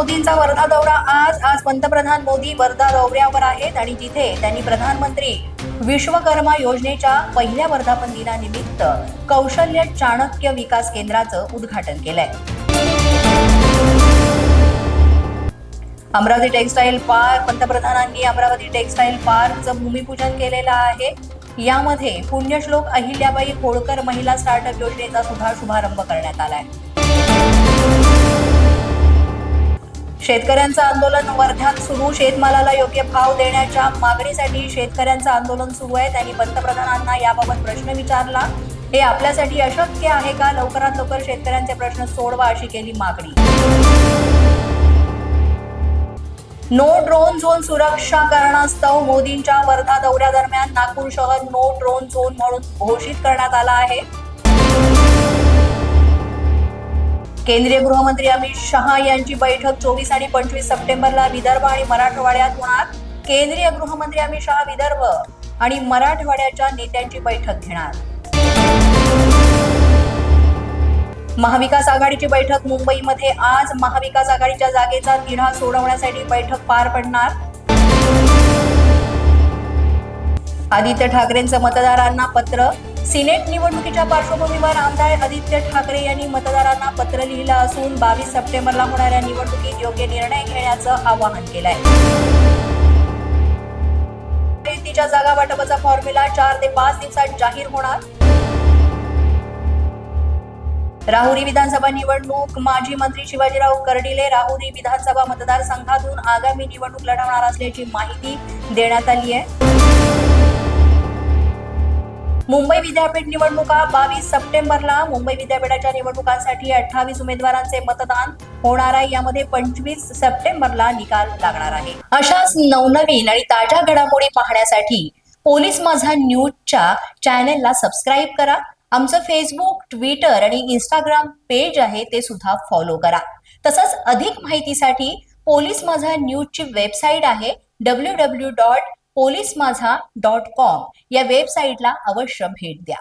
मोदींचा वर्धा दौरा आज पंतप्रधान मोदी वर्धा दौऱ्यावर आहेत आणि तिथे त्यांनी प्रधानमंत्री विश्वकर्मा योजनेच्या पहिल्या वर्धापन दिनानिमित्त कौशल्य चाणक्य विकास केंद्राचं उद्घाटन केलंय. अमरावती टेक्सटाईल पार्क पंतप्रधानांनी अमरावती टेक्सटाईल पार्कचं भूमिपूजन केलेलं आहे. यामध्ये पुण्यश्लोक अहिल्याबाई होळकर महिला स्टार्टअप योजनेचा सुद्धा शुभारंभ करण्यात आलाय. शेतकऱ्यांचं आंदोलन वर्ध्यात सुरू. शेतमालाला योग्य भाव देण्याच्या मागणीसाठी शेतकऱ्यांचं आंदोलन सुरू आहे. त्यांनी पंतप्रधानांना याबाबत प्रश्न विचारला. हे आपल्यासाठी अशक्य आहे का? लवकरात लवकर शेतकऱ्यांचे प्रश्न सोडवा अशी केली मागणी. नो ड्रोन झोन सुरक्षा कारणास्तव मोदींच्या वर्धा दौऱ्यादरम्यान नागपूर शहर नो ड्रोन झोन म्हणून घोषित करण्यात आला आहे. केंद्रीय गृहमंत्री अमित शहा यांची बैठक 24 आणि 25 सप्टेंबरला विदर्भ आणि मराठवाड्यात होणार. केंद्रीय गृहमंत्री अमित शहा विदर्भ आणि मराठवाड्याच्या नेत्यांची बैठक घेणार. महाविकास आघाडीची बैठक मुंबईमध्ये आज. महाविकास आघाडीच्या जागेचा तिढा सोडवण्यासाठी बैठक पार पडणार. आदित्य ठाकरेंचं मतदारांना पत्र. सिनेट निवडणुकीच्या पार्श्वभूमीवर आमदार आदित्य ठाकरे यांनी मतदारांना पत्र लिहिलं असून 22 सप्टेंबरला होणाऱ्या निवडणुकीत योग्य निर्णय घेण्याचं आवाहन केलंय. युतीच्या जागा वाटपाचा फॉर्म्युला 4 ते 5 दिवसात जाहीर होणार. राहुरी विधानसभा निवडणूक. माजी मंत्री शिवाजीराव कर्डिले राहुरी विधानसभा मतदारसंघातून आगामी निवडणूक लढवणार असल्याची माहिती देण्यात आली आहे. मुंबई विद्यापीठ निवडणुका 22 सप्टेंबरला. मुंबई विद्यापीठाच्या निवडणुकांसाठी 28 उमेदवारांचे मतदान होणार आहे. यामध्ये 25 सप्टेंबरला निकाल लागणार आहे. अशाच नवनवीन आणि ताज्या घडामोडी पाहण्यासाठी पोलीस माझा न्यूजच्या चॅनेलला सबस्क्राईब करा. आमचं फेसबुक, ट्विटर आणि इंस्टाग्राम पेज आहे ते सुद्धा फॉलो करा. तसंच अधिक माहितीसाठी पोलीस माझा न्यूजची वेबसाईट आहे www.polismazha.com या वेबसाईटला अवश्य भेट द्या.